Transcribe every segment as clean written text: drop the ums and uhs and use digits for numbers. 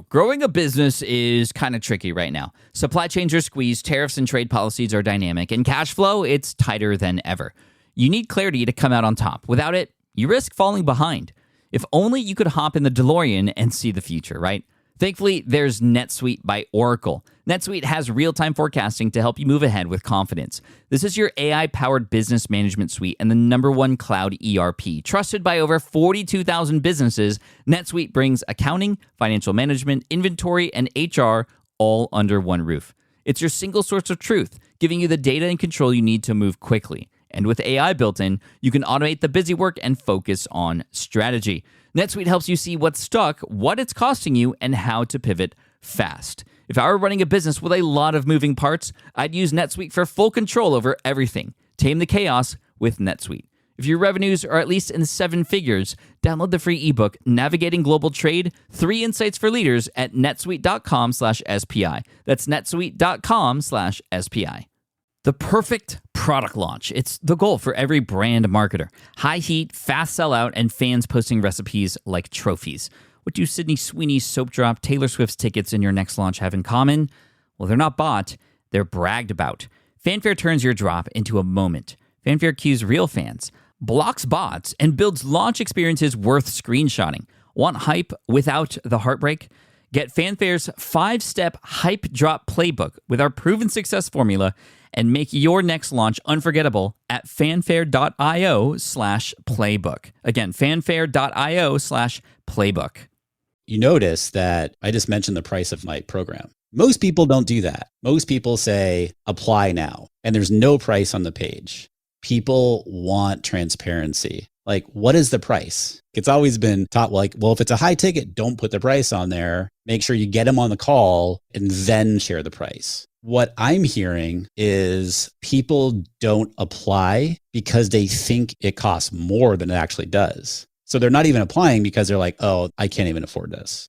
Growing a business is kind of tricky right now. Supply chains are squeezed, tariffs and trade policies are dynamic, and cash flow, it's tighter than ever. You need clarity to come out on top. Without it, you risk falling behind. If only you could hop in the DeLorean and see the future, right? Thankfully, there's NetSuite by Oracle. NetSuite has real-time forecasting to help you move ahead with confidence. This is your AI-powered business management suite and the #1 cloud ERP. Trusted by over 42,000 businesses, NetSuite brings accounting, financial management, inventory, and HR all under one roof. It's your single source of truth, giving you the data and control you need to move quickly. And with AI built in, you can automate the busy work and focus on strategy. NetSuite helps you see what's stuck, what it's costing you, and how to pivot fast. If I were running a business with a lot of moving parts, I'd use NetSuite for full control over everything. Tame the chaos with NetSuite. If your revenues are at least in 7 figures, download the free ebook, Navigating Global Trade, 3 Insights for Leaders at netsuite.com/SPI. That's netsuite.com/SPI. The perfect product launch. It's the goal for every brand marketer. High heat, fast sellout, and fans posting recipes like trophies. What do Sydney Sweeney's soap drop, Taylor Swift's tickets, and your next launch have in common? Well, they're not bought, they're bragged about. Fanfare turns your drop into a moment. Fanfare cues real fans, blocks bots, and builds launch experiences worth screenshotting. Want hype without the heartbreak? Get Fanfare's 5-step hype drop playbook with our proven success formula and make your next launch unforgettable at fanfare.io/playbook. Again, fanfare.io/playbook. You notice that I just mentioned the price of my program. Most people don't do that. Most people say, apply now, and there's no price on the page. People want transparency. Like, what is the price? It's always been taught like, well, if it's a high ticket, don't put the price on there. Make sure you get them on the call and then share the price. What I'm hearing is people don't apply because they think it costs more than it actually does. So they're not even applying because they're like, oh, I can't even afford this.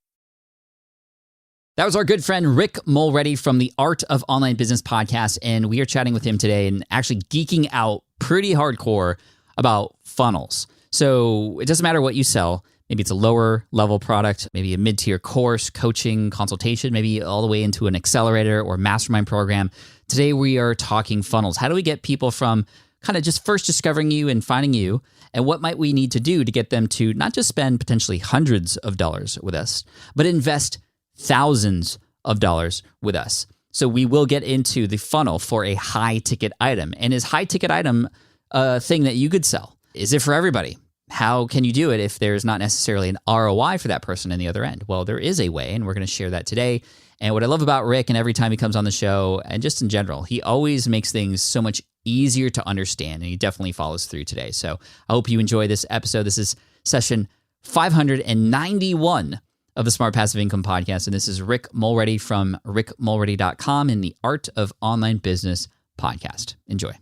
That was our good friend Rick Mulready from the Art of Online Business podcast. And we are chatting with him today and actually geeking out pretty hardcore about funnels. So it doesn't matter what you sell. Maybe it's a lower level product, maybe a mid-tier course, coaching, consultation, maybe all the way into an accelerator or mastermind program. Today we are talking funnels. How do we get people from kind of just first discovering you and finding you, and what might we need to do to get them to not just spend potentially hundreds of dollars with us, but invest thousands of dollars with us? So we will get into the funnel for a high ticket item. And is high ticket item a thing that you could sell? Is it for everybody? How can you do it if there's not necessarily an ROI for that person on the other end? Well, there is a way, and we're going to share that today. And what I love about Rick, and every time he comes on the show, and just in general, he always makes things so much easier to understand, and he definitely follows through today. So I hope you enjoy this episode. This is session 591 of the Smart Passive Income Podcast, and this is Rick Mulready from rickmulready.com in the Art of Online Business podcast. Enjoy.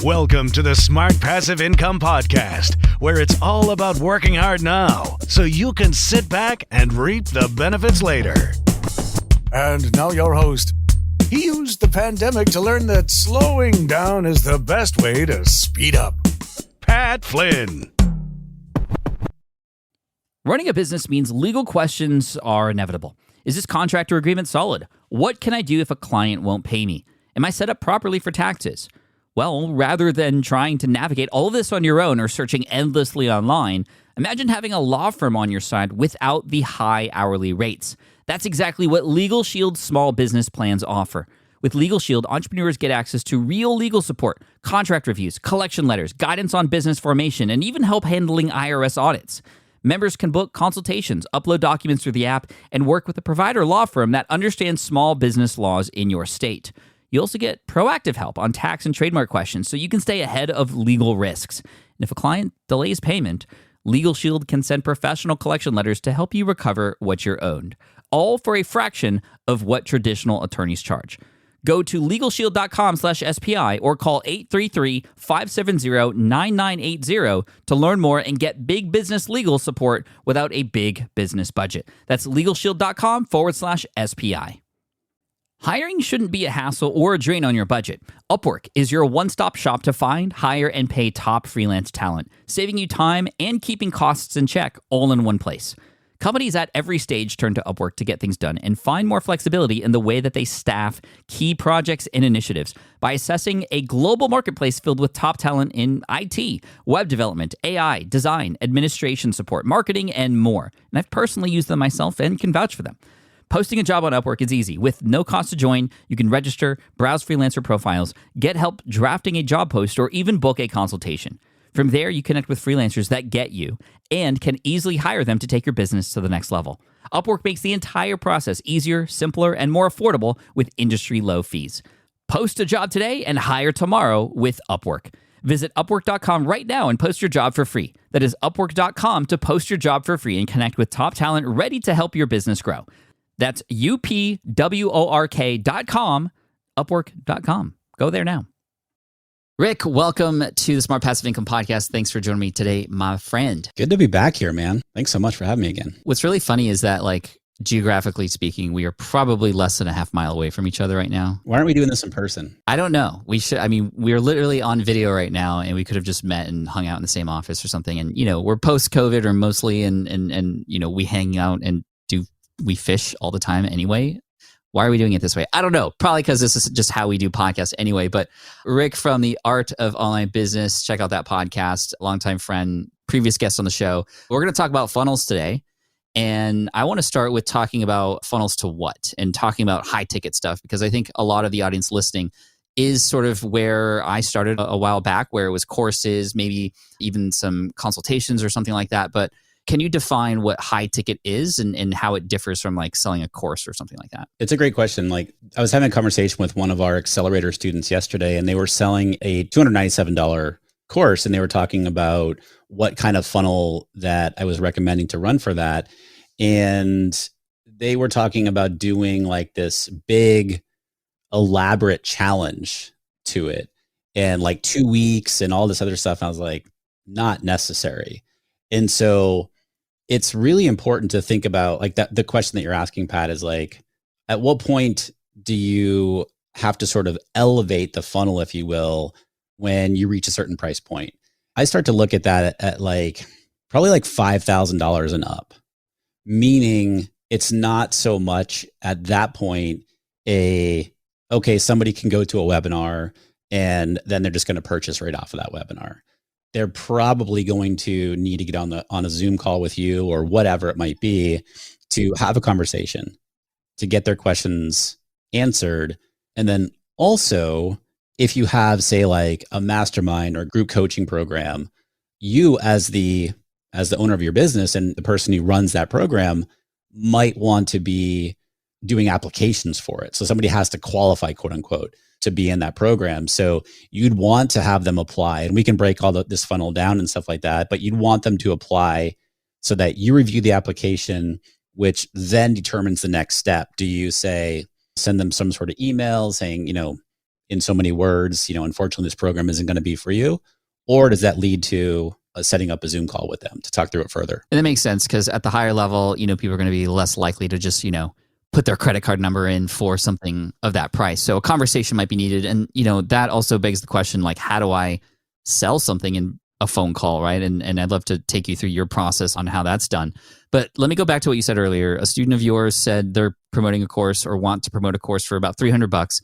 Welcome to the Smart Passive Income Podcast, where it's all about working hard now so you can sit back and reap the benefits later. And now your host. He used the pandemic to learn that slowing down is the best way to speed up. Pat Flynn. Running a business means legal questions are inevitable. Is this contract or agreement solid? What can I do if a client won't pay me? Am I set up properly for taxes? Well, rather than trying to navigate all of this on your own or searching endlessly online, imagine having a law firm on your side without the high hourly rates. That's exactly what Legal Shield's small business plans offer. With Legal Shield, entrepreneurs get access to real legal support, contract reviews, collection letters, guidance on business formation, and even help handling IRS audits. Members can book consultations, upload documents through the app, and work with a provider law firm that understands small business laws in your state. You also get proactive help on tax and trademark questions so you can stay ahead of legal risks. And if a client delays payment, Legal Shield can send professional collection letters to help you recover what you're owed, all for a fraction of what traditional attorneys charge. Go to LegalShield.com/SPI or call 833-570-9980 to learn more and get big business legal support without a big business budget. That's LegalShield.com/SPI. Hiring shouldn't be a hassle or a drain on your budget. Upwork is your one-stop shop to find, hire, and pay top freelance talent, saving you time and keeping costs in check all in one place. Companies at every stage turn to Upwork to get things done and find more flexibility in the way that they staff key projects and initiatives by assessing a global marketplace filled with top talent in IT, web development, AI, design, administration support, marketing, and more. And I've personally used them myself and can vouch for them. Posting a job on Upwork is easy. With no cost to join, you can register, browse freelancer profiles, get help drafting a job post, or even book a consultation. From there, you connect with freelancers that get you and can easily hire them to take your business to the next level. Upwork makes the entire process easier, simpler, and more affordable with industry-low fees. Post a job today and hire tomorrow with Upwork. Visit Upwork.com right now and post your job for free. That is Upwork.com to post your job for free and connect with top talent ready to help your business grow. That's UPWORK.com, Upwork.com. Go there now. Rick, welcome to the Smart Passive Income Podcast. Thanks for joining me today, my friend. Good to be back here, man. Thanks so much for having me again. What's really funny is that, like, geographically speaking, we are probably less than a half mile away from each other right now. Why aren't we doing this in person? I don't know. We should. I mean, we're literally on video right now, and we could have just met and hung out in the same office or something. And, you know, we're post-COVID or mostly, and you know, we hang out and we fish all the time anyway. Why are we doing it this way? I don't know. Probably because this is just how we do podcasts anyway. But Rick from The Art of Online Business, check out that podcast. Longtime friend, previous guest on the show. We're going to talk about funnels today. And I want to start with talking about funnels to what and talking about high ticket stuff, because I think a lot of the audience listening is sort of where I started a while back, where it was courses, maybe even some consultations or something like that. But can you define what high ticket is and how it differs from like selling a course or something like that? It's a great question. Like, I was having a conversation with one of our accelerator students yesterday, and they were selling a $297 course, and they were talking about what kind of funnel that I was recommending to run for that. And they were talking about doing like this big, elaborate challenge to it and like 2 weeks and all this other stuff. I was like, not necessary. And so it's really important to think about like that. The question that you're asking, Pat, is like, at what point do you have to sort of elevate the funnel, if you will, when you reach a certain price point? I start to look at that at like probably like $5,000 and up, meaning it's not so much at that point okay, somebody can go to a webinar and then they're just going to purchase right off of that webinar. They're probably going to need to get on a Zoom call with you or whatever it might be to have a conversation, to get their questions answered. And then also, if you have, say, like a mastermind or group coaching program, you as the owner of your business and the person who runs that program might want to be doing applications for it. So somebody has to qualify, quote unquote, to be in that program. So you'd want to have them apply, and we can break all this funnel down and stuff like that, but you'd want them to apply so that you review the application, which then determines the next step. Do you send them some sort of email saying, in so many words, unfortunately, this program isn't going to be for you? Or does that lead to setting up a Zoom call with them to talk through it further? And that makes sense, because at the higher level, people are going to be less likely to just, put their credit card number in for something of that price. So a conversation might be needed. And, that also begs the question, like, how do I sell something in a phone call, right? And I'd love to take you through your process on how that's done. But let me go back to what you said earlier. A student of yours said they're promoting a course or want to promote a course for about $300.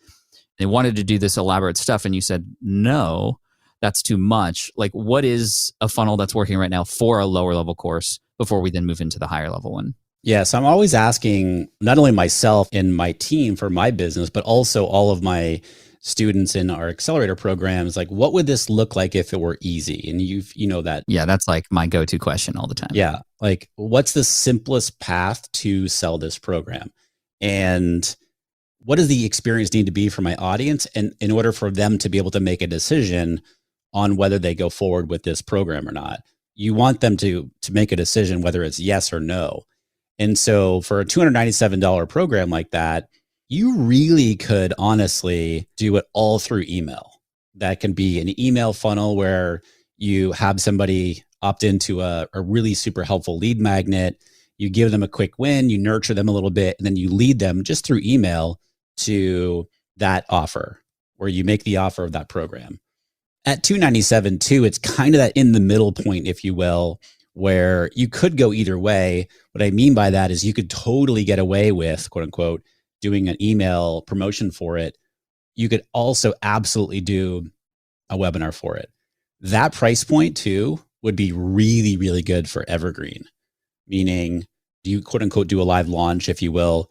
They wanted to do this elaborate stuff. And you said, no, that's too much. Like, what is a funnel that's working right now for a lower level course before we then move into the higher level one? Yeah, so I'm always asking not only myself and my team for my business, but also all of my students in our accelerator programs, like, what would this look like if it were easy? And you know that. Yeah, that's like my go-to question all the time. Yeah, like, what's the simplest path to sell this program? And what does the experience need to be for my audience, and in order for them to be able to make a decision on whether they go forward with this program or not? You want them to make a decision whether it's yes or no. And so for a $297 program like that, you really could honestly do it all through email. That can be an email funnel where you have somebody opt into a really super helpful lead magnet. You give them a quick win, you nurture them a little bit, and then you lead them just through email to that offer, where you make the offer of that program. At $297 too, it's kind of that in the middle point, if you will, where you could go either way. What I mean by that is you could totally get away with, quote unquote, doing an email promotion for it. You could also absolutely do a webinar for it. That price point too would be really, really good for evergreen, meaning you quote unquote do a live launch, if you will,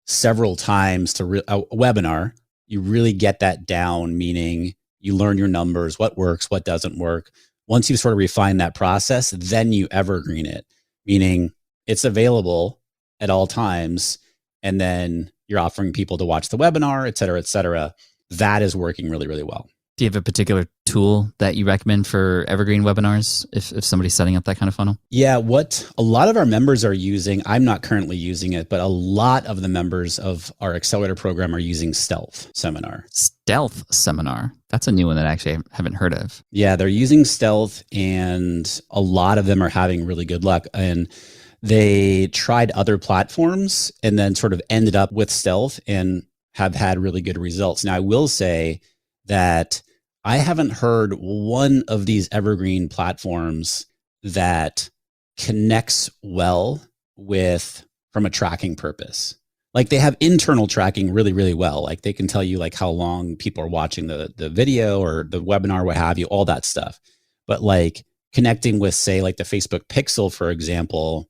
several times to a webinar. You really get that down, meaning you learn your numbers, what works, what doesn't work. Once you sort of refine that process, then you evergreen it, meaning it's available at all times. And then you're offering people to watch the webinar, et cetera, et cetera. That is working really, really well. Do you have a particular tool that you recommend for evergreen webinars if somebody's setting up that kind of funnel? Yeah, what a lot of our members are using, I'm not currently using it, but a lot of the members of our accelerator program are using Stealth Seminar. Stealth Seminar. That's a new one that I actually haven't heard of. Yeah, they're using Stealth, and a lot of them are having really good luck. And they tried other platforms and then sort of ended up with Stealth and have had really good results. Now, I will say that I haven't heard one of these evergreen platforms that connects well with from a tracking purpose. Like they have internal tracking really, really well. Like they can tell you like how long people are watching the video or the webinar, what have you, all that stuff. But like connecting with, say, like the Facebook Pixel, for example,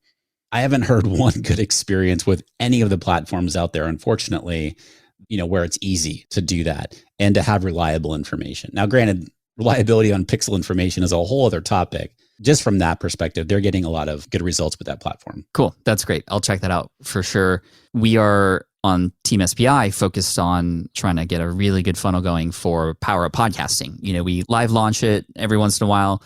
I haven't heard one good experience with any of the platforms out there, unfortunately, where it's easy to do that and to have reliable information. Now, granted, reliability on Pixel information is a whole other topic. Just from that perspective, they're getting a lot of good results with that platform. Cool. That's great. I'll check that out for sure. We are on Team SPI focused on trying to get a really good funnel going for Power Up Podcasting. We live launch it every once in a while,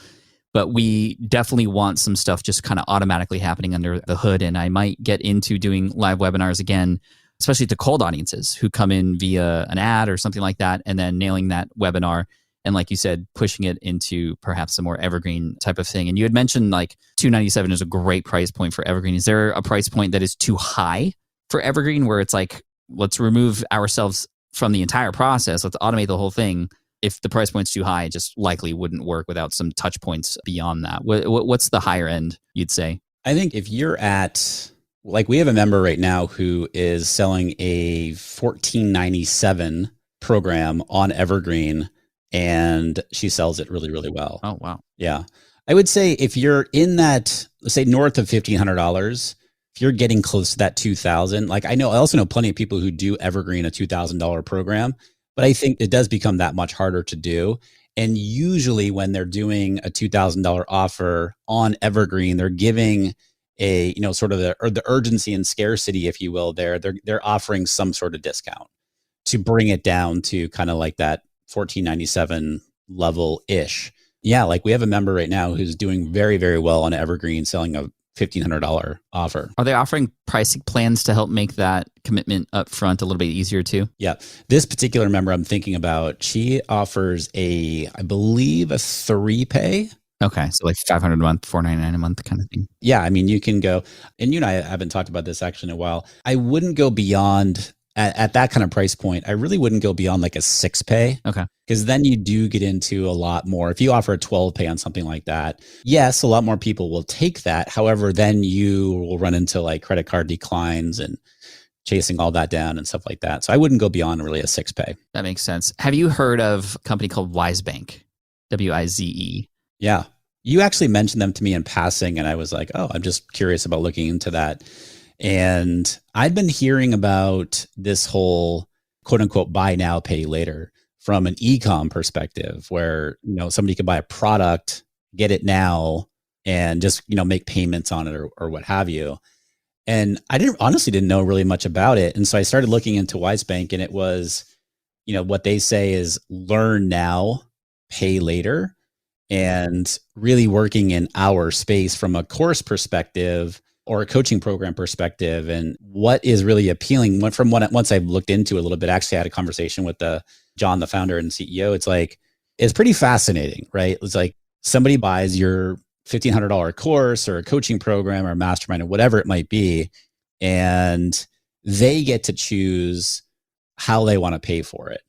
but we definitely want some stuff just kind of automatically happening under the hood. And I might get into doing live webinars again, especially to cold audiences who come in via an ad or something like that, and then nailing that webinar. And like you said, pushing it into perhaps a more evergreen type of thing. And you had mentioned like $297 is a great price point for evergreen. Is there a price point that is too high for evergreen where it's like, let's remove ourselves from the entire process, let's automate the whole thing? If the price point's too high, it just likely wouldn't work without some touch points beyond that. What's the higher end, you'd say? I think if you're at, like we have a member right now who is selling a $14.97 program on evergreen, and she sells it really, really well. Oh, wow. Yeah. I would say if you're in that, let's say north of $1,500, if you're getting close to that $2,000, like I also know plenty of people who do evergreen a $2,000 program, but I think it does become that much harder to do. And usually when they're doing a $2,000 offer on evergreen, they're giving a, sort of the urgency and scarcity, if you will, they're offering some sort of discount to bring it down to kind of like that $14.97 level ish. Yeah. Like we have a member right now who's doing very, very well on evergreen, selling a $1,500 offer. Are they offering pricing plans to help make that commitment up front a little bit easier too? Yeah. This particular member I'm thinking about, she offers I believe a 3-pay. Okay. So like $500 a month, $499 a month kind of thing. Yeah. I mean, you can go, and you and I haven't talked about this actually in a while. I wouldn't go beyond at that kind of price point. I really wouldn't go beyond like a 6-pay. Okay. Because then you do get into a lot more. If you offer a 12-pay on something like that, yes, a lot more people will take that. However, then you will run into like credit card declines and chasing all that down and stuff like that. So I wouldn't go beyond really a 6-pay. That makes sense. Have you heard of a company called Wizebank? WIZE. Yeah. You actually mentioned them to me in passing, and I was like, oh, I'm just curious about looking into that. And I'd been hearing about this whole quote unquote buy now, pay later from an e-com perspective where, somebody could buy a product, get it now, and just, make payments on it or what have you. And I honestly didn't know really much about it. And so I started looking into Wizebank, and it was, what they say is learn now, pay later, and really working in our space from a course perspective or a coaching program perspective. And what is really appealing once I've looked into it a little bit, actually I had a conversation with John, the founder and CEO. It's pretty fascinating, right? It's like somebody buys your $1,500 course or a coaching program or a mastermind or whatever it might be, and they get to choose how they want to pay for it.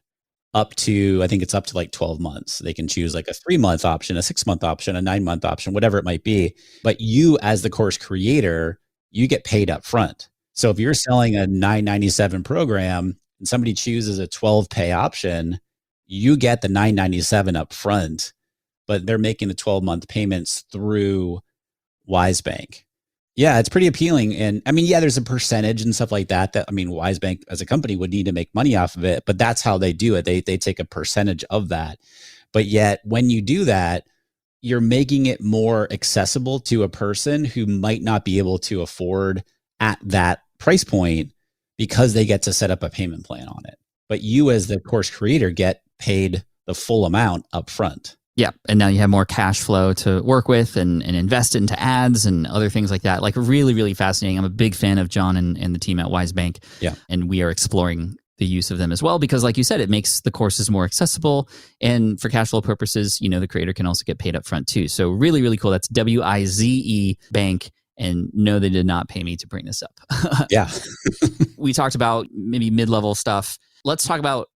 up to, I think it's up to like 12 months. They can choose like a 3-month option, a 6-month option, a 9-month option, whatever it might be. But you as the course creator, you get paid up front. So if you're selling a $997 program and somebody chooses a 12 pay option, you get the $997 up front, but they're making the 12-month payments through WiseBank. Yeah, it's pretty appealing. And I mean, yeah, there's a percentage and stuff like that. I mean, WiseBank as a company would need to make money off of it, but that's how they do it. They take a percentage of that. But yet when you do that, you're making it more accessible to a person who might not be able to afford at that price point because they get to set up a payment plan on it. But you as the course creator get paid the full amount up front. Yeah. And now you have more cash flow to work with and invest into ads and other things like that. Like really, really fascinating. I'm a big fan of John and the team at WiseBank. Yeah. And we are exploring the use of them as well, because like you said, it makes the courses more accessible. And for cash flow purposes, the creator can also get paid up front too. So really, really cool. That's WIZE Bank. And no, they did not pay me to bring this up. Yeah. We talked about maybe mid-level stuff. Let's talk about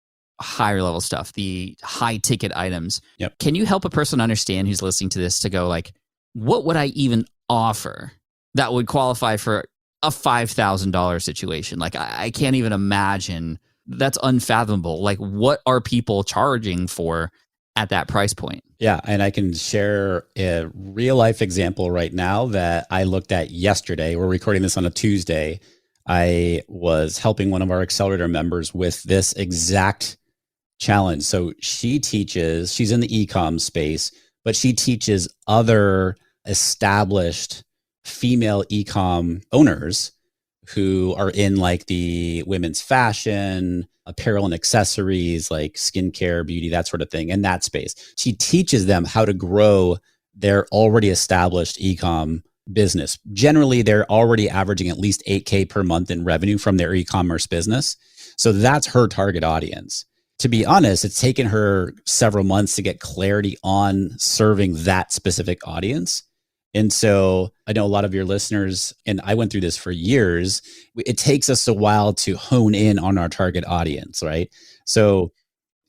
higher level stuff, the high ticket items. Yep. Can you help a person understand who's listening to this to go like, what would I even offer that would qualify for a $5,000 situation? Like I can't even imagine. That's unfathomable. Like what are people charging for at that price point? Yeah. And I can share a real life example right now that I looked at yesterday. We're recording this on a Tuesday. I was helping one of our accelerator members with this exact challenge. So she's in the e-com space, but she teaches other established female e-com owners who are in like the women's fashion, apparel and accessories, like skincare, beauty, that sort of thing, in that space. She teaches them how to grow their already established e-com business. Generally, they're already averaging at least $8,000 per month in revenue from their e-commerce business. So that's her target audience. To be honest, it's taken her several months to get clarity on serving that specific audience. And so I know a lot of your listeners, and I went through this for years, it takes us a while to hone in on our target audience, right? So,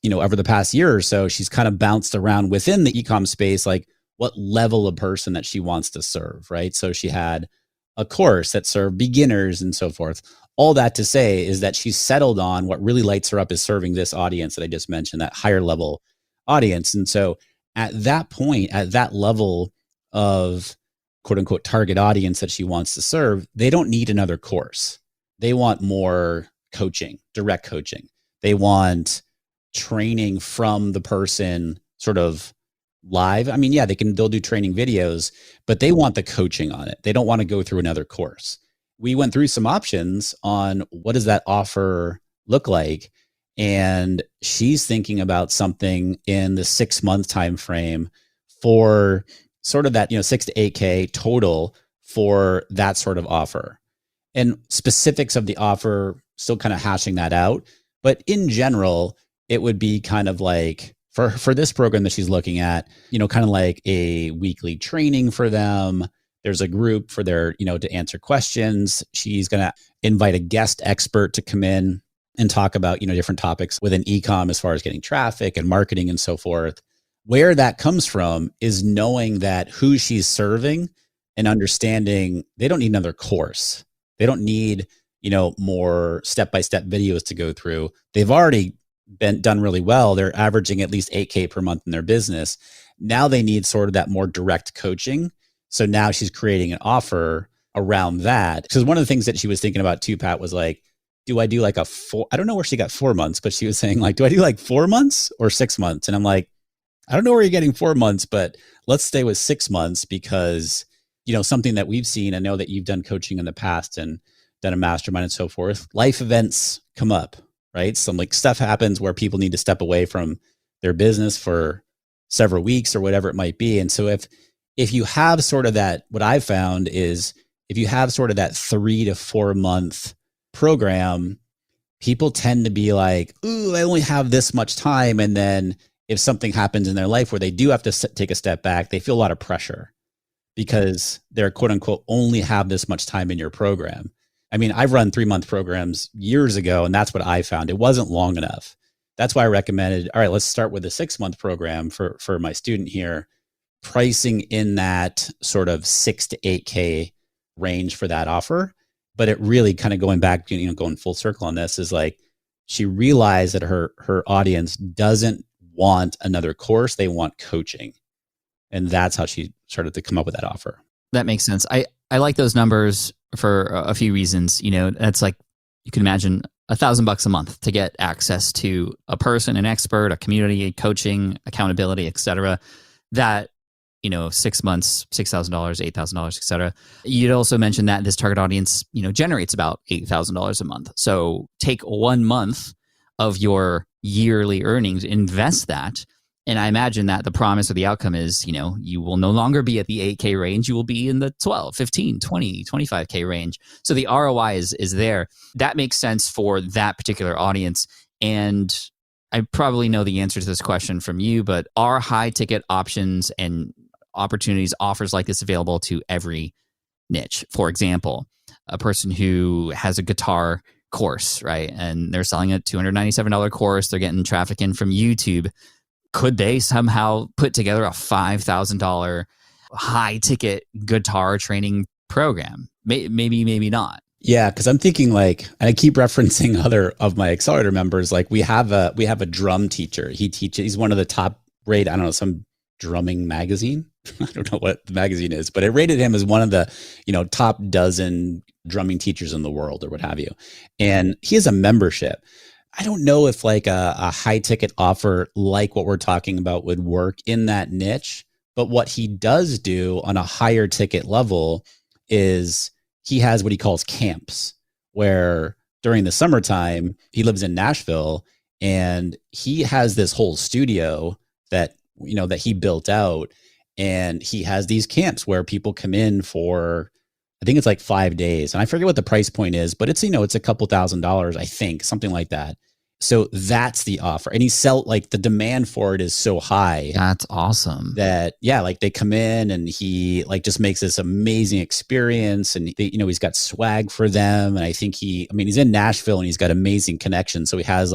over the past year or so, she's kind of bounced around within the e-com space, like what level of person that she wants to serve, right? So she had a course that served beginners and so forth. All that to say is that she's settled on what really lights her up is serving this audience that I just mentioned, that higher level audience. And so at that point, at that level of quote unquote target audience that she wants to serve, they don't need another course. They want more coaching, direct coaching. They want training from the person sort of live. I mean, yeah, they'll do training videos, but they want the coaching on it. They don't want to go through another course. We went through some options on what does that offer look like. And she's thinking about something in the 6-month time frame for sort of that, 6 to 8K total for that sort of offer. And specifics of the offer, still kind of hashing that out. But in general, it would be kind of like for this program that she's looking at, kind of like a weekly training for them. There's a group for their, to answer questions. She's going to invite a guest expert to come in and talk about, different topics within e-com as far as getting traffic and marketing and so forth. Where that comes from is knowing that who she's serving and understanding they don't need another course. They don't need, more step-by-step videos to go through. They've already been done really well. They're averaging at least $8,000 per month in their business. Now they need sort of that more direct coaching. So now she's creating an offer around that. Because one of the things that she was thinking about too, Pat, was like, do I do like I don't know where she got 4 months, but she was saying like, do I do like 4 months or 6 months? And I'm like, I don't know where you're getting 4 months, but let's stay with 6 months because, something that we've seen, I know that you've done coaching in the past and done a mastermind and so forth. Life events come up, right? Some like stuff happens where people need to step away from their business for several weeks or whatever it might be. And so if you have sort of that, what I've found is if you have sort of that 3 to 4 month program, people tend to be like, ooh, I only have this much time. And then if something happens in their life where they do have to take a step back, they feel a lot of pressure because they're quote unquote only have this much time in your program. I mean, I've run 3-month programs years ago, and that's what I found. It wasn't long enough. that's why I recommended, all right, let's start with a 6-month program for my student here, pricing in that sort of 6 to 8K range for that offer. But it really kind of going back, going full circle on this is like, she realized that her audience doesn't want another course. They want coaching. And that's how she started to come up with that offer. That makes sense. I like those numbers for a few reasons. That's like, you can imagine $1,000 a month to get access to a person, an expert, a community, coaching, accountability, et cetera. That, 6 months, $6,000, $8,000, et cetera. You'd also mentioned that this target audience, generates about $8,000 a month. So take 1 month of your yearly earnings, invest that. And I imagine that the promise or the outcome is, you will no longer be at the 8K range. You will be in the 12, 15, 20, 25K range. So the ROI is there. That makes sense for that particular audience. And I probably know the answer to this question from you, but are high ticket options and opportunities, offers like this available to every niche? For example, a person who has a guitar course, right? And they're selling a $297 course. They're getting traffic in from YouTube. Could they somehow put together a $5,000 high ticket guitar training program? Maybe, maybe not. Yeah, because I'm thinking and I keep referencing other of my accelerator members. Like we have a drum teacher. He's one of the top rated, I don't know, some drumming magazine. I don't know what the magazine is, but it rated him as one of the, top dozen drumming teachers in the world or what have you. And he has a membership. I don't know if like a high ticket offer like what we're talking about would work in that niche, but what he does do on a higher ticket level is he has what he calls camps, where during the summertime, he lives in Nashville and he has this whole studio that he built out, and he has these camps where people come in for, I think it's like 5 days. And I forget what the price point is, but it's, it's a couple $1,000s, I think, something like that. So that's the offer. And the demand for it is so high. That's awesome. That, yeah, like they come in and he just makes this amazing experience, and he's got swag for them. And I think he's in Nashville and he's got amazing connections. So he has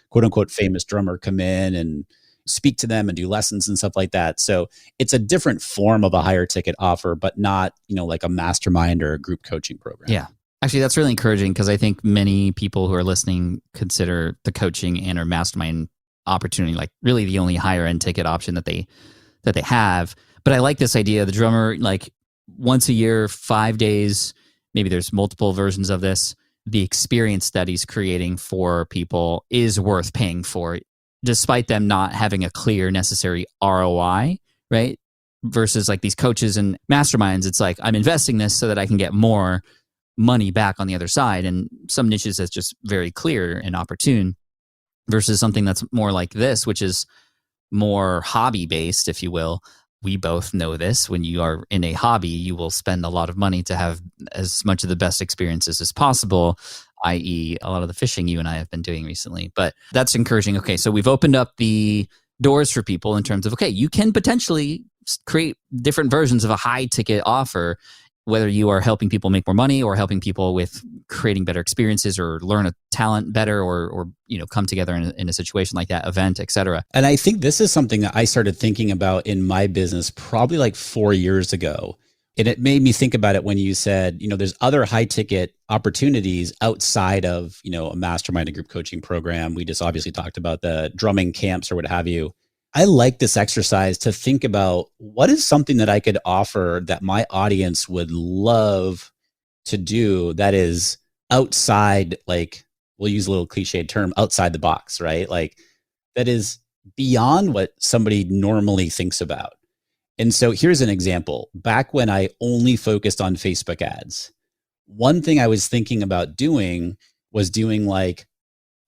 quote unquote famous drummer come in and speak to them and do lessons and stuff like that. So it's a different form of a higher ticket offer, but not, like a mastermind or a group coaching program. Yeah. Actually, that's really encouraging, because I think many people who are listening consider the coaching and or mastermind opportunity like really the only higher end ticket option that they have. But I like this idea. The drummer, once a year, 5 days, maybe there's multiple versions of this. The experience that he's creating for people is worth paying for, despite them not having a clear necessary ROI, right? Versus these coaches and masterminds, it's like, I'm investing this so that I can get more money back on the other side. And some niches that's just very clear and opportune, versus something that's more like this, which is more hobby based, if you will. We both know this. When you are in a hobby, you will spend a lot of money to have as much of the best experiences as possible, i.e. a lot of the fishing you and I have been doing recently. But that's encouraging. Okay, so we've opened up the doors for people in terms of, okay, you can potentially create different versions of a high ticket offer, whether you are helping people make more money or helping people with creating better experiences or learn a talent better or come together in a situation like that, event, et cetera. And I think this is something that I started thinking about in my business probably 4 years ago. And it made me think about it when you said, there's other high ticket opportunities outside of, a mastermind, a group coaching program. We just obviously talked about the drumming camps or what have you. I like this exercise to think about what is something that I could offer that my audience would love to do that is outside, we'll use a little cliched term, outside the box, right? That is beyond what somebody normally thinks about. And so here's an example. Back when I only focused on Facebook ads, one thing I was thinking about doing was doing a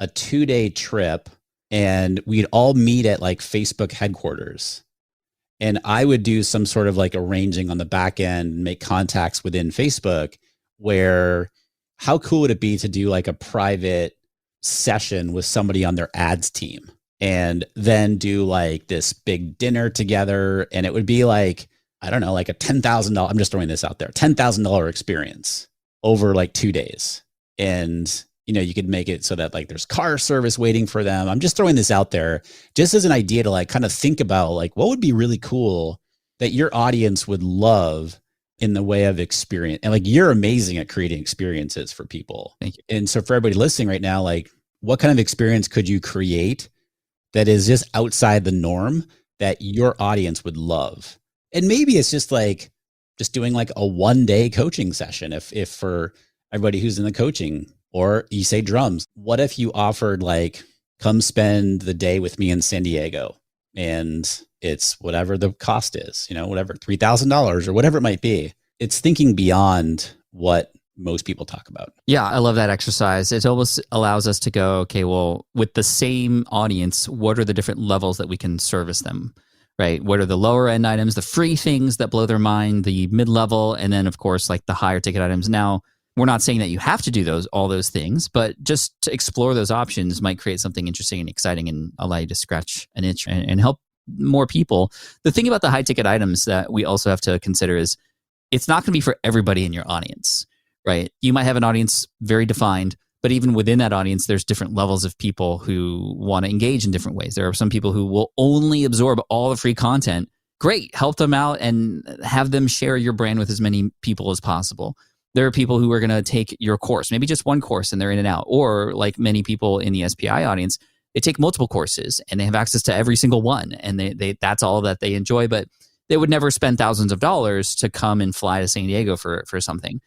2-day trip, and we'd all meet at Facebook headquarters. And I would do some sort of arranging on the back end, make contacts within Facebook, where how cool would it be to do a private session with somebody on their ads team, and then do this big dinner together. And it would be I don't know, a $10,000, I'm just throwing this out there, $10,000 experience over 2 days. And, You could make it so that like there's car service waiting for them. I'm just throwing this out there just as an idea to like kind of think about like what would be really cool that your audience would love in the way of experience. And like, you're amazing at creating experiences for people. Thank you. And so for everybody listening right now, like what kind of experience could you create that is just outside the norm that your audience would love? And maybe it's just like, just doing like a 1-day coaching session. If for everybody who's in the coaching, or you say drums, what if you offered like, come spend the day with me in San Diego and it's whatever the cost is, whatever, $3,000 or whatever it might be. It's thinking beyond what most people talk about. Yeah, I love that exercise. It almost allows us to go, okay, well, with the same audience, what are the different levels that we can service them, right? What are the lower end items, the free things that blow their mind, the mid-level, and then of course, like the higher ticket items. Now, we're not saying that you have to do all those things, but just to explore those options might create something interesting and exciting and allow you to scratch an itch and help more people. The thing about the high ticket items that we also have to consider is it's not going to be for everybody in your audience, right? You might have an audience very defined, but even within that audience, there's different levels of people who want to engage in different ways. There are some people who will only absorb all the free content. Great, help them out and have them share your brand with as many people as possible. There are people who are going to take your course, maybe just one course and they're in and out. Or like many people in the SPI audience, they take multiple courses and they have access to every single one. And they that's all that they enjoy, but they would never spend thousands of dollars to come and fly to San Diego for something.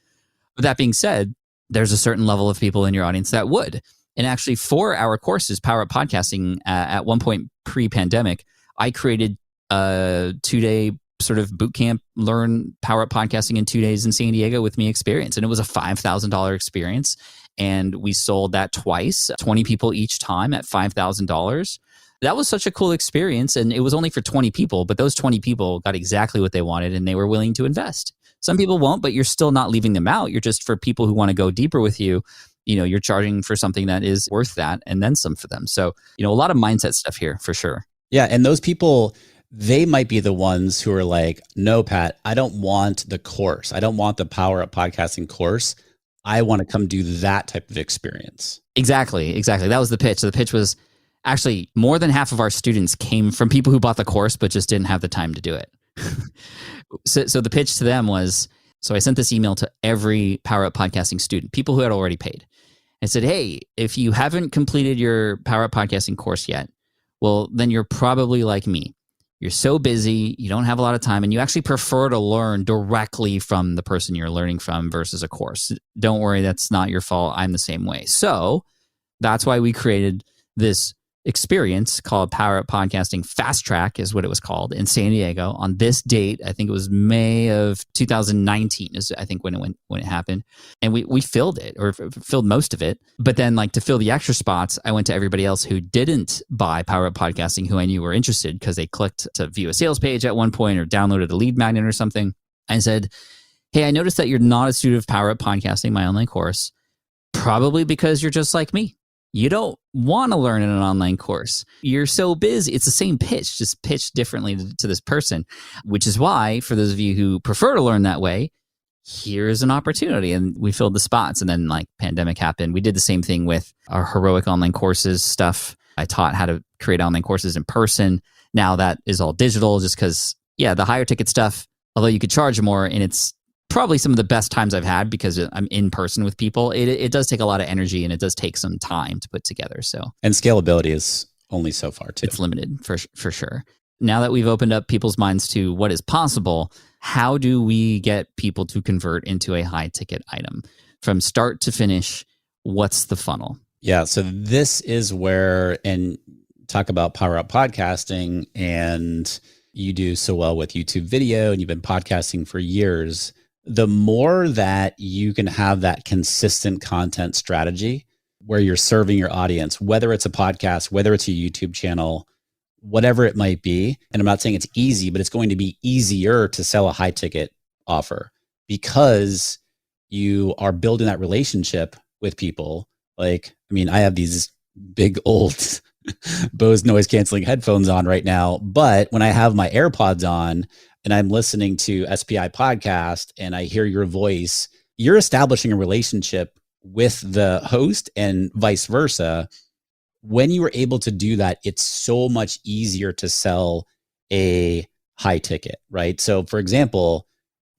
But that being said, there's a certain level of people in your audience that would. And actually for our courses, Power Up Podcasting, at one point pre-pandemic, I created a 2-day sort of boot camp, learn Power Up Podcasting in 2 days in San Diego with me experience. And it was a $5,000 experience. And we sold that twice, 20 people each time at $5,000. That was such a cool experience. And it was only for 20 people, but those 20 people got exactly what they wanted and they were willing to invest. Some people won't, but you're still not leaving them out. You're just, for people who want to go deeper with you, you're charging for something that is worth that and then some for them. So, a lot of mindset stuff here for sure. Yeah. And those people, they might be the ones who are like, no, Pat, I don't want the course. I don't want the Power Up Podcasting course. I want to come do that type of experience. Exactly. That was the pitch. So the pitch was actually more than half of our students came from people who bought the course, but just didn't have the time to do it. So the pitch to them was, so I sent this email to every Power Up Podcasting student, people who had already paid. I said, hey, if you haven't completed your Power Up Podcasting course yet, well, then you're probably like me. You're so busy, you don't have a lot of time, and you actually prefer to learn directly from the person you're learning from versus a course. Don't worry, that's not your fault. I'm the same way. So that's why we created this experience called Power Up Podcasting Fast Track is what it was called in San Diego on this date. I think it was May of 2019 is I think when it happened. And we filled it or filled most of it. But then like to fill the extra spots, I went to everybody else who didn't buy Power Up Podcasting who I knew were interested because they clicked to view a sales page at one point or downloaded a lead magnet or something. I said, hey, I noticed that you're not a student of Power Up Podcasting, my online course, probably because you're just like me. You don't want to learn in an online course. You're so busy. It's the same pitch, just pitched differently to this person, which is why, for those of you who prefer to learn that way, here's an opportunity. And we filled the spots. And then like pandemic happened. We did the same thing with our heroic online courses stuff. I taught how to create online courses in person. Now that is all digital just because, the higher ticket stuff, although you could charge more and it's probably some of the best times I've had because I'm in person with people. It does take a lot of energy and it does take some time to put together. So, and scalability is only so far too. It's limited for sure. Now that we've opened up people's minds to what is possible, how do we get people to convert into a high ticket item from start to finish? What's the funnel? Yeah. So this is where, and talk about Power Up Podcasting, and you do so well with YouTube video and you've been podcasting for years. The more that you can have that consistent content strategy where you're serving your audience, whether it's a podcast, whether it's a YouTube channel, whatever it might be. And I'm not saying it's easy, but it's going to be easier to sell a high ticket offer because you are building that relationship with people. Like, I mean, I have these big old Bose noise canceling headphones on right now, but when I have my AirPods on, and I'm listening to SPI podcast and I hear your voice, you're establishing a relationship with the host and vice versa. When you are able to do that, it's so much easier to sell a high ticket, right? So for example,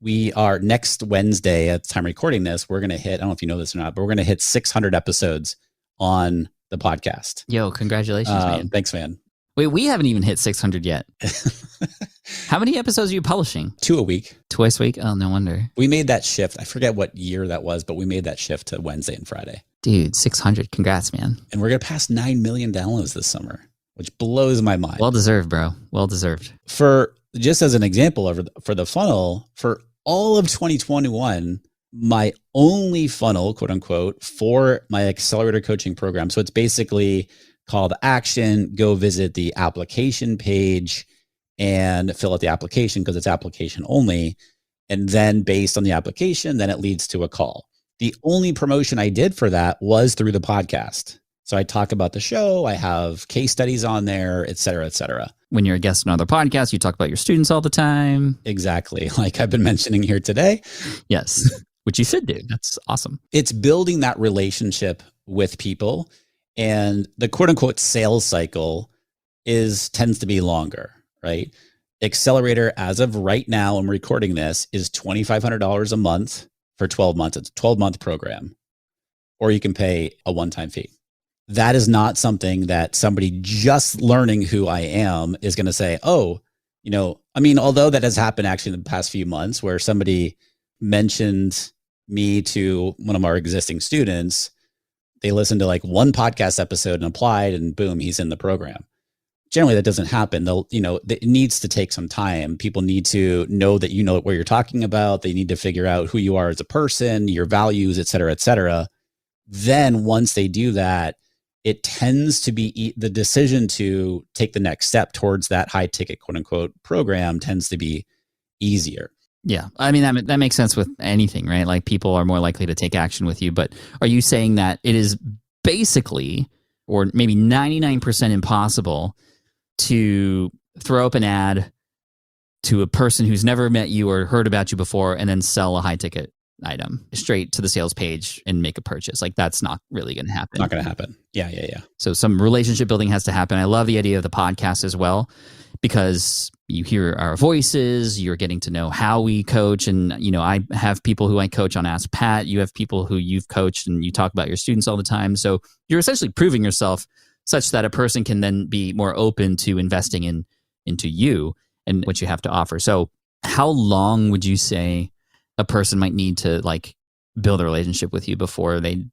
we are next Wednesday at the time recording this, we're going to hit, I don't know if you know this or not, but we're going to hit 600 episodes on the podcast. Yo, congratulations, man. Thanks, man. Wait, we haven't even hit 600 yet. How many episodes are you publishing? 2 a week. Twice a week? Oh, no wonder. We made that shift. I forget what year that was, but we made that shift to Wednesday and Friday. Dude, 600. Congrats, man. And we're going to pass 9 million downloads this summer, which blows my mind. Well deserved, bro. Well deserved. For just as an example for the funnel, for all of 2021, my only funnel, quote unquote, for my accelerator coaching program. So it's basically call to action, go visit the application page and fill out the application because it's application only. And then based on the application, then it leads to a call. The only promotion I did for that was through the podcast. So I talk about the show, I have case studies on there, et cetera, et cetera. When you're a guest on other podcasts, you talk about your students all the time. Exactly. Like I've been mentioning here today. Yes, which you should do. That's awesome. It's building that relationship with people. And the quote unquote sales cycle tends to be longer, right? Accelerator, as of right now, I'm recording this, is $2,500 a month for 12 months. It's a 12-month program, or you can pay a one-time fee. That is not something that somebody just learning who I am is going to say, oh, although that has happened actually in the past few months where somebody mentioned me to one of our existing students. They listened to like one podcast episode and applied and boom, he's in the program. Generally that doesn't happen. It needs to take some time. People need to know that you know what you're talking about. They need to figure out who you are as a person, your values, et cetera, et cetera. Then once they do that, it tends to be the decision to take the next step towards that high ticket, quote unquote, program tends to be easier. Yeah. I mean, that makes sense with anything, right? Like people are more likely to take action with you. But are you saying that it is basically, or maybe 99% impossible to throw up an ad to a person who's never met you or heard about you before and then sell a high ticket item straight to the sales page and make a purchase? Like that's not really going to happen. Not going to happen. Yeah. So some relationship building has to happen. I love the idea of the podcast as well, because you hear our voices, you're getting to know how we coach. And, I have people who I coach on Ask Pat. You have people who you've coached and you talk about your students all the time. So you're essentially proving yourself such that a person can then be more open to investing into you and what you have to offer. So how long would you say a person might need to like build a relationship with you before they,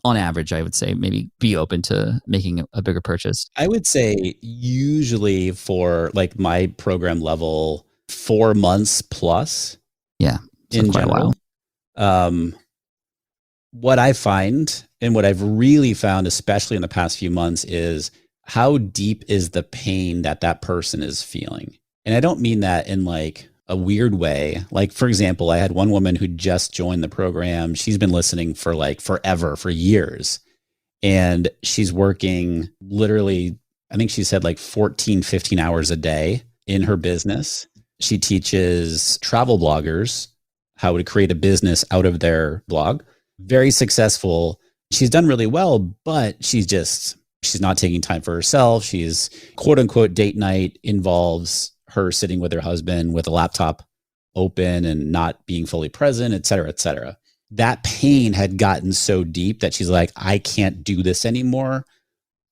on average, I would say maybe be open to making a bigger purchase? I would say usually for like my program level, 4 months plus. Yeah. In general. What I find and what I've really found, especially in the past few months, is how deep is the pain that person is feeling. And I don't mean that in like a weird way. Like, for example, I had one woman who just joined the program. She's been listening for like forever, for years. And she's working literally, I think she said like 14, 15 hours a day in her business. She teaches travel bloggers how to create a business out of their blog. Very successful. She's done really well, but she's not taking time for herself. She's quote unquote date night involves her sitting with her husband with a laptop open and not being fully present, et cetera, et cetera. That pain had gotten so deep that she's like, I can't do this anymore.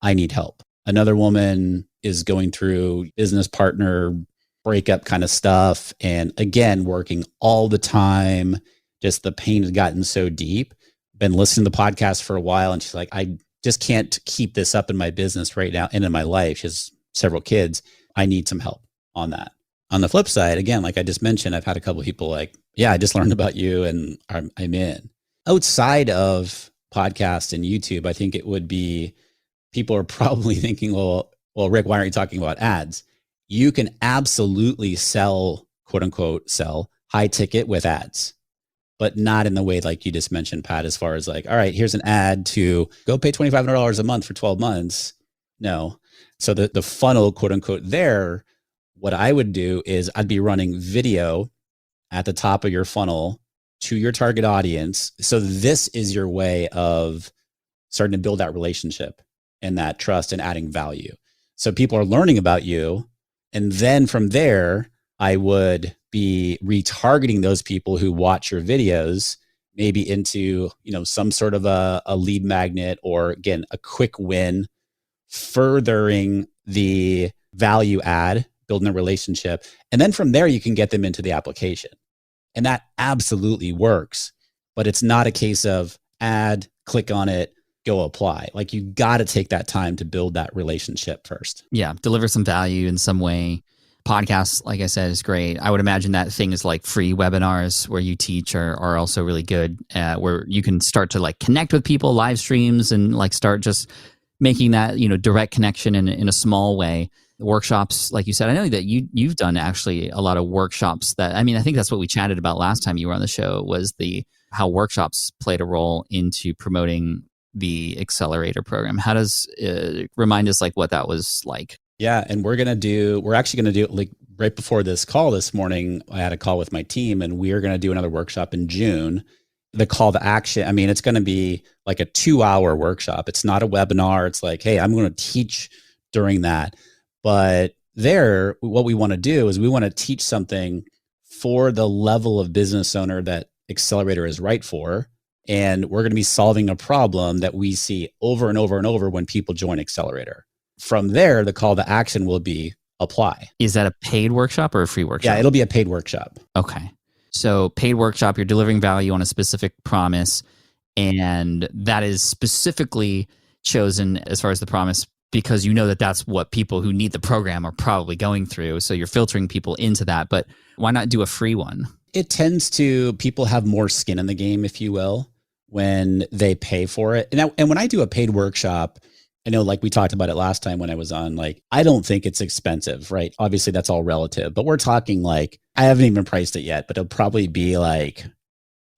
I need help. Another woman is going through business partner breakup kind of stuff. And again, working all the time, just the pain had gotten so deep. Been listening to the podcast for a while. And she's like, I just can't keep this up in my business right now and in my life. She has several kids. I need some help on that. On the flip side, again, like I just mentioned, I've had a couple of people like, yeah, I just learned about you and I'm in. Outside of podcast and YouTube, I think it would be, people are probably thinking, well, Rick, why aren't you talking about ads? You can absolutely sell, quote unquote, sell high ticket with ads, but not in the way like you just mentioned, Pat, as far as like, all right, here's an ad to go pay $2,500 a month for 12 months. No. So the funnel, quote unquote, there, what I would do is I'd be running video at the top of your funnel to your target audience. So this is your way of starting to build that relationship and that trust and adding value. So people are learning about you. And then from there, I would be retargeting those people who watch your videos, maybe into, some sort of a lead magnet, or again, a quick win, furthering the value add, building a relationship. And then from there, you can get them into the application. And that absolutely works, but it's not a case of add, click on it, go apply. Like, you got to take that time to build that relationship first. Yeah. Deliver some value in some way. Podcasts, like I said, is great. I would imagine that things like free webinars where you teach are also really good, where you can start to like connect with people, live streams, and like start just making that, direct connection in a small way. Workshops, like you said, I know that you've done actually a lot of workshops I think that's what we chatted about last time you were on the show, was how workshops played a role into promoting the accelerator program. How does remind us like what that was like? Yeah. And we're actually going to do, like, right before this call this morning, I had a call with my team, and we are going to do another workshop in June. The call to action, it's going to be like a 2-hour workshop. It's not a webinar. It's like, hey, I'm going to teach during that. But what we want to do is we want to teach something for the level of business owner that Accelerator is right for. And we're going to be solving a problem that we see over and over and over when people join Accelerator. From there, the call to action will be apply. Is that a paid workshop or a free workshop? Yeah, it'll be a paid workshop. Okay. So paid workshop, you're delivering value on a specific promise. And that is specifically chosen as far as the promise because you know that that's what people who need the program are probably going through. So you're filtering people into that. But why not do a free one? It tends to, people have more skin in the game, if you will, when they pay for it. And when I do a paid workshop, I know, like we talked about it last time when I was on, like, I don't think it's expensive, right? Obviously that's all relative, but we're talking like, I haven't even priced it yet, but it'll probably be like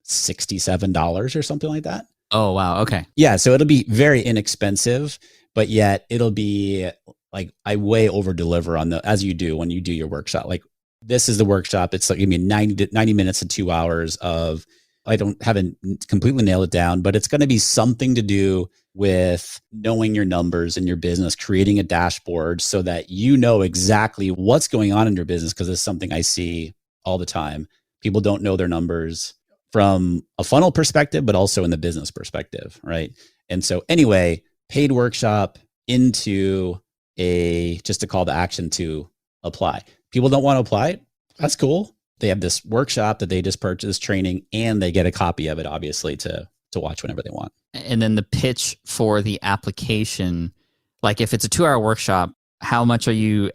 $67 or something like that. Oh, wow. Okay. Yeah. So it'll be very inexpensive, but yet it'll be like, I way over deliver on as you do when you do your workshop. Like, this is the workshop. It's like, 90 minutes to 2 hours of, haven't completely nailed it down, but it's going to be something to do with knowing your numbers in your business, creating a dashboard so that you know exactly what's going on in your business. Cause it's something I see all the time. People don't know their numbers from a funnel perspective, but also in the business perspective. Right. And so anyway, paid workshop into just a call to action to apply. People don't want to apply. That's cool. They have this workshop that they just purchased, training, and they get a copy of it, obviously, to watch whenever they want. And then the pitch for the application, like if it's a 2-hour workshop, how much are you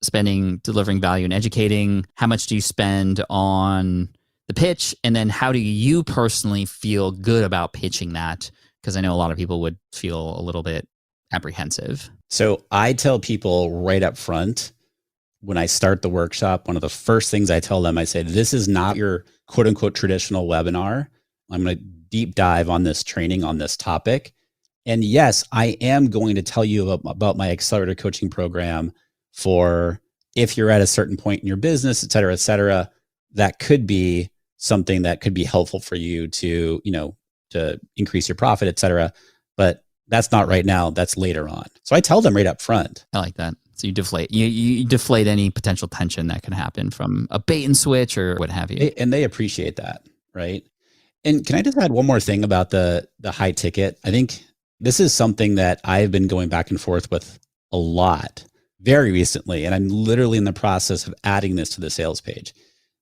spending delivering value and educating? How much do you spend on the pitch? And then how do you personally feel good about pitching that? Because I know a lot of people would feel a little bit apprehensive. So I tell people right up front, when I start the workshop, one of the first things I tell them, I say, this is not your quote unquote traditional webinar. I'm going to deep dive on this training on this topic. And yes, I am going to tell you about my accelerator coaching program for if you're at a certain point in your business, et cetera, that could be something that could be helpful for you to increase your profit, et cetera. But that's not right now. That's later on. So I tell them right up front. I like that. So you deflate any potential tension that can happen from a bait and switch or what have you. And they appreciate that, right? And can I just add one more thing about the high ticket? I think this is something that I've been going back and forth with a lot very recently, and I'm literally in the process of adding this to the sales page.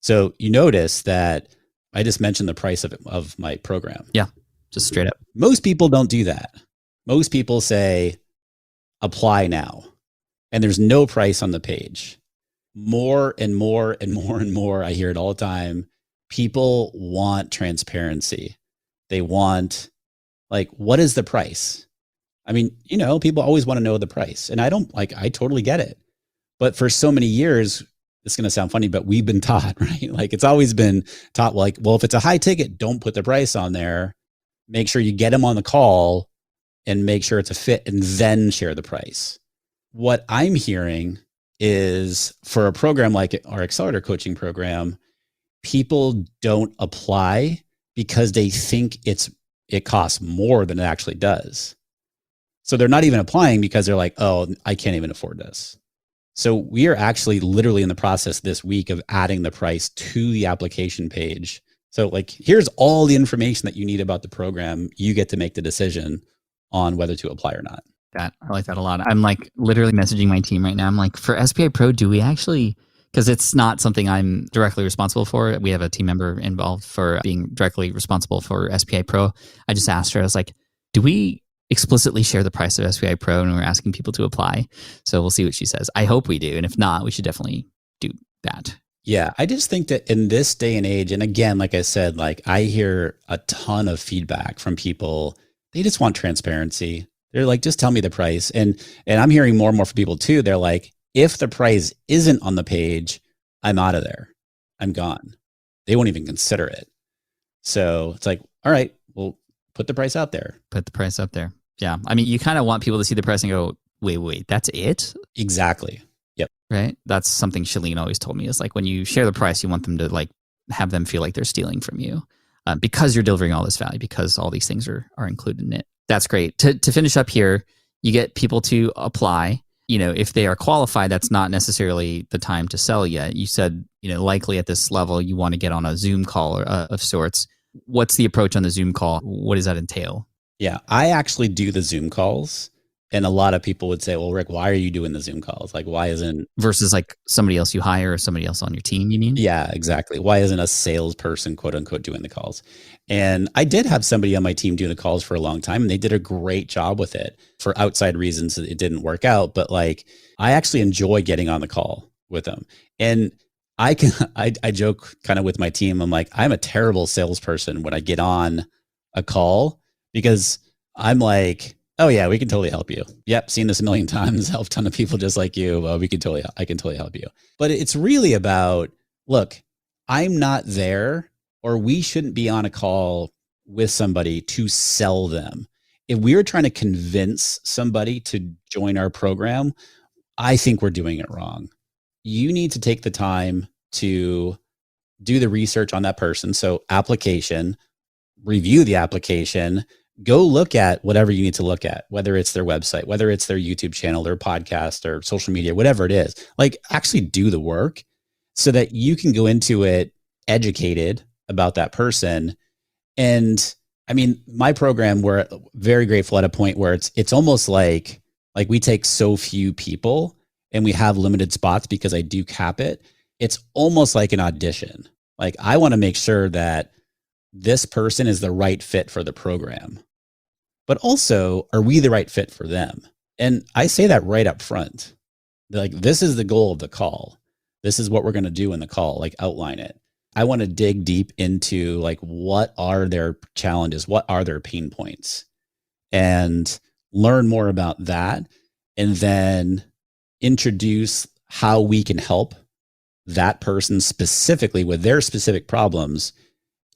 So you notice that I just mentioned the price of my program. Yeah, just straight up. Most people don't do that. Most people say, apply now. And there's no price on the page. More and more and more and more, I hear it all the time. People want transparency. They want, like, what is the price? I mean, people always want to know the price. And I totally get it. But for so many years, it's going to sound funny, but we've been taught, right? Like, it's always been taught, like, well, if it's a high ticket, don't put the price on there. Make sure you get them on the call and make sure it's a fit and then share the price. What I'm hearing is for a program like our accelerator coaching program, people don't apply because they think it costs more than it actually does. So they're not even applying because they're like, oh, I can't even afford this. So we are actually literally in the process this week of adding the price to the application page. So like, here's all the information that you need about the program. You get to make the decision on whether to apply or not. I like that a lot. I'm like literally messaging my team right now. I'm like, for SPI Pro, do we actually, because it's not something I'm directly responsible for. We have a team member involved for being directly responsible for SPI Pro. I just asked her, I was like, do we explicitly share the price of SPI Pro and we're asking people to apply? So we'll see what she says. I hope we do. And if not, we should definitely do that. Yeah, I just think that in this day and age, and again, like I said, like I hear a ton of feedback from people. They just want transparency. They're like, just tell me the price. And I'm hearing more and more from people too. They're like, if the price isn't on the page, I'm out of there. I'm gone. They won't even consider it. So it's like, all right, well, put the price out there. Put the price up there. Yeah. I mean, you kind of want people to see the price and go, wait, that's it? Exactly. Yep. Right? That's something Shalene always told me, is like when you share the price, you want them to like have them feel like they're stealing from you because you're delivering all this value, because all these things are included in it. That's great. To finish up here, you get people to apply. You know, if they are qualified, that's not necessarily the time to sell yet. You said, you know, likely at this level, you want to get on a Zoom call of sorts. What's the approach on the Zoom call? What does that entail? Yeah, I actually do the Zoom calls. And a lot of people would say, well, Rick, why are you doing the Zoom calls? Like, why isn't... Versus like somebody else you hire or somebody else on your team, you mean? Yeah, exactly. Why isn't a salesperson, quote unquote, doing the calls? And I did have somebody on my team doing the calls for a long time, and they did a great job with it. For outside reasons, it didn't work out. But like, I actually enjoy getting on the call with them. And I joke kind of with my team. I'm like, I'm a terrible salesperson when I get on a call, because I'm like, oh yeah, we can totally help you. Yep, seen this a million times, helped a ton of people just like you. I can totally help you. But it's really about, look, I'm not there, or we shouldn't be on a call with somebody to sell them. If we were trying to convince somebody to join our program, I think we're doing it wrong. You need to take the time to do the research on that person. So application, review the application, go look at whatever you need to look at, whether it's their website, whether it's their YouTube channel, their podcast, or social media, whatever it is. Like, actually do the work so that you can go into it educated about that person. And I mean, my program, we're very grateful at a point where it's almost like we take so few people and we have limited spots because I do cap it. It's almost like an audition. Like, I want to make sure that this person is the right fit for the program, but also, are we the right fit for them? And I say that right up front. Like, this is the goal of the call. This is what we're going to do in the call, like outline it. I want to dig deep into like, what are their challenges? What are their pain points? And learn more about that. And then introduce how we can help that person specifically with their specific problems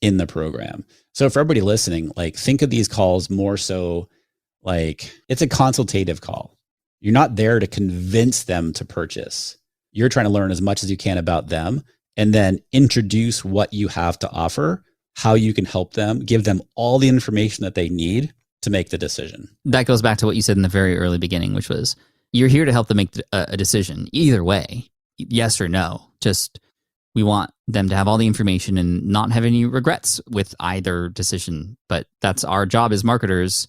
in the program. So for everybody listening, like, think of these calls more so like it's a consultative call. You're not there to convince them to purchase. You're trying to learn as much as you can about them, and then introduce what you have to offer, how you can help them, give them all the information that they need to make the decision. That goes back to what you said in the very early beginning, which was you're here to help them make a decision either way, yes or no. Just, we want them to have all the information and not have any regrets with either decision. But that's our job as marketers.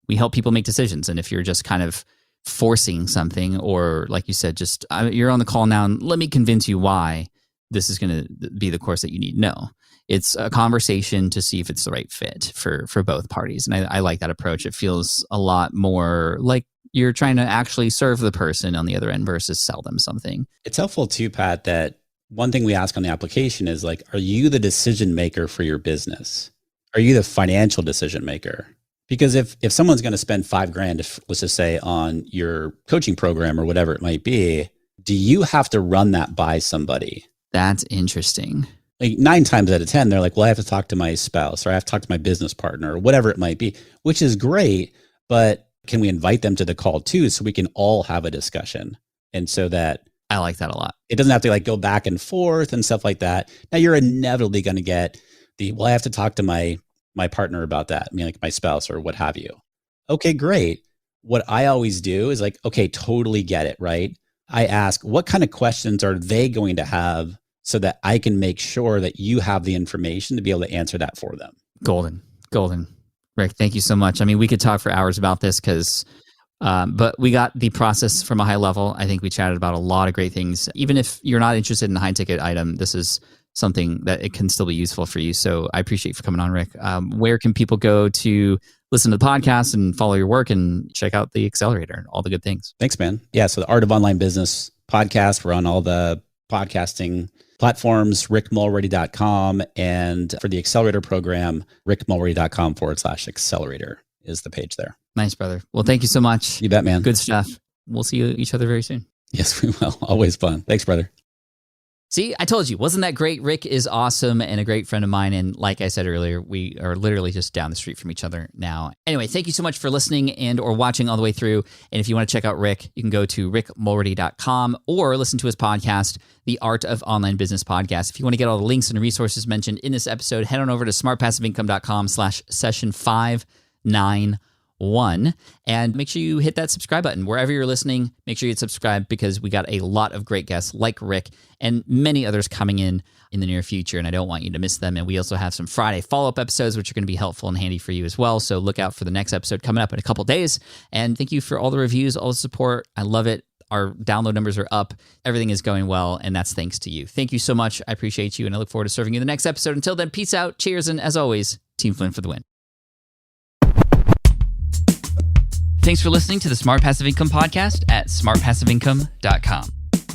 We help people make decisions. And if you're just kind of forcing something, or like you said, just you're on the call now and let me convince you why this is going to be the course that you need. No, it's a conversation to see if it's the right fit for both parties. And I like that approach. It feels a lot more like you're trying to actually serve the person on the other end versus sell them something. It's helpful too, Pat, that one thing we ask on the application is like, are you the decision maker for your business? Are you the financial decision maker? Because if someone's going to spend $5,000, let's just say, on your coaching program or whatever it might be, do you have to run that by somebody? That's interesting. Like 9 times out of 10, they're like, well, I have to talk to my spouse, or I have to talk to my business partner, or whatever it might be, which is great. But can we invite them to the call too, so we can all have a discussion? And so that I like that a lot. It doesn't have to like go back and forth and stuff like that. Now you're inevitably going to get I have to talk to my partner about that. I mean, like my spouse or what have you. Okay, great. What I always do is like, okay, totally get it, right? I ask, what kind of questions are they going to have so that I can make sure that you have the information to be able to answer that for them? Golden. Rick, thank you so much. I mean, we could talk for hours about this but we got the process from a high level. I think we chatted about a lot of great things. Even if you're not interested in the high ticket item, this is something that it can still be useful for you. So I appreciate you for coming on, Rick. Where can people go to listen to the podcast and follow your work and check out the accelerator and all the good things? Thanks, man. Yeah. So the Art of Online Business podcast, we're on all the podcasting platforms, rickmulready.com. And for the accelerator program, rickmulready.com/accelerator is the page there. Nice, brother. Well, thank you so much. You bet, man. Good stuff. We'll see each other very soon. Yes, we will. Always fun. Thanks, brother. See, I told you, wasn't that great? Rick is awesome and a great friend of mine. And like I said earlier, we are literally just down the street from each other now. Anyway, thank you so much for listening and or watching all the way through. And if you want to check out Rick, you can go to rickmulready.com or listen to his podcast, The Art of Online Business Podcast. If you want to get all the links and resources mentioned in this episode, head on over to smartpassiveincome.com/session591. And make sure you hit that subscribe button wherever you're listening. Make sure you hit subscribe because we got a lot of great guests like Rick and many others coming in the near future, and I don't want you to miss them. And we also have some Friday follow-up episodes, which are going to be helpful and handy for you as well. So look out for the next episode coming up in a couple days. And thank you for all the reviews, all the support. I love it. Our download numbers are up. Everything is going well, and that's thanks to you. Thank you so much. I appreciate you, and I look forward to serving you in the next episode. Until then, peace out, cheers, and as always, Team Flynn for the win. Thanks for listening to the Smart Passive Income Podcast at smartpassiveincome.com.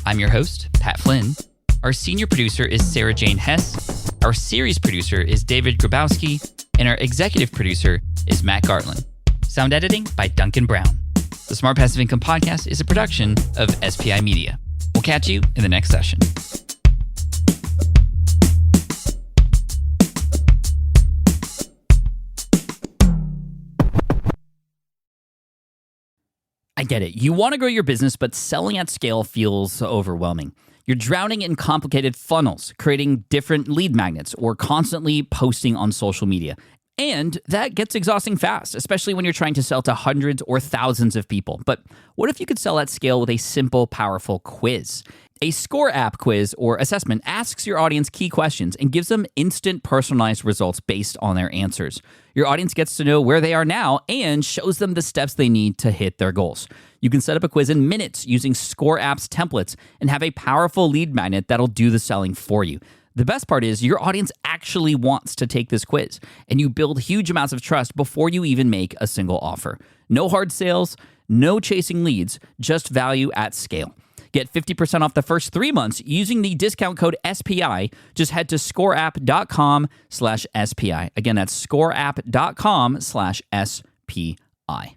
I'm your host, Pat Flynn. Our senior producer is Sarah Jane Hess. Our series producer is David Grabowski. And our executive producer is Matt Gartland. Sound editing by Duncan Brown. The Smart Passive Income Podcast is a production of SPI Media. We'll catch you in the next session. I get it. You want to grow your business, but selling at scale feels overwhelming. You're drowning in complicated funnels, creating different lead magnets, or constantly posting on social media. And that gets exhausting fast, especially when you're trying to sell to hundreds or thousands of people. But what if you could sell at scale with a simple, powerful quiz? A score app quiz or assessment asks your audience key questions and gives them instant personalized results based on their answers. Your audience gets to know where they are now and shows them the steps they need to hit their goals. You can set up a quiz in minutes using Score App's templates and have a powerful lead magnet that'll do the selling for you. The best part is your audience actually wants to take this quiz, and you build huge amounts of trust before you even make a single offer. No hard sales, no chasing leads, just value at scale. Get 50% off the first 3 months using the discount code SPI. Just head to scoreapp.com/SPI. Again, that's scoreapp.com/SPI.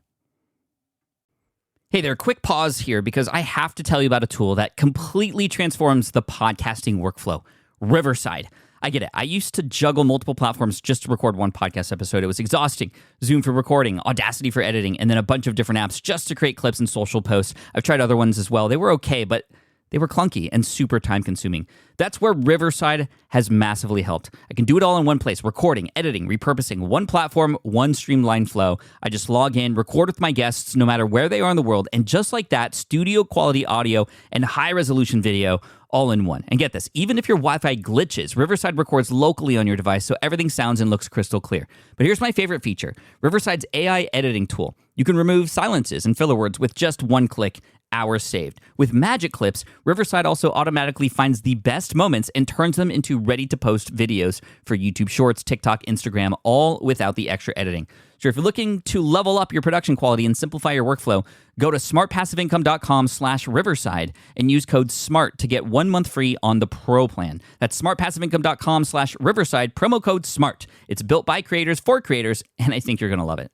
Hey there, quick pause here because I have to tell you about a tool that completely transforms the podcasting workflow. Riverside. I get it. I used to juggle multiple platforms just to record one podcast episode. It was exhausting. Zoom for recording, Audacity for editing, and then a bunch of different apps just to create clips and social posts. I've tried other ones as well. They were okay, but they were clunky and super time consuming. That's where Riverside has massively helped. I can do it all in one place, recording, editing, repurposing, one platform, one streamlined flow. I just log in, record with my guests no matter where they are in the world, and just like that, studio quality audio and high resolution video all in one. And get this, even if your Wi-Fi glitches, Riverside records locally on your device so everything sounds and looks crystal clear. But here's my favorite feature, Riverside's AI editing tool. You can remove silences and filler words with just one click, hours saved. With Magic Clips, Riverside also automatically finds the best moments and turns them into ready-to-post videos for YouTube Shorts, TikTok, Instagram, all without the extra editing. So if you're looking to level up your production quality and simplify your workflow, go to smartpassiveincome.com/Riverside and use code SMART to get 1 month free on the Pro plan. That's smartpassiveincome.com/Riverside, promo code SMART. It's built by creators for creators, and I think you're going to love it.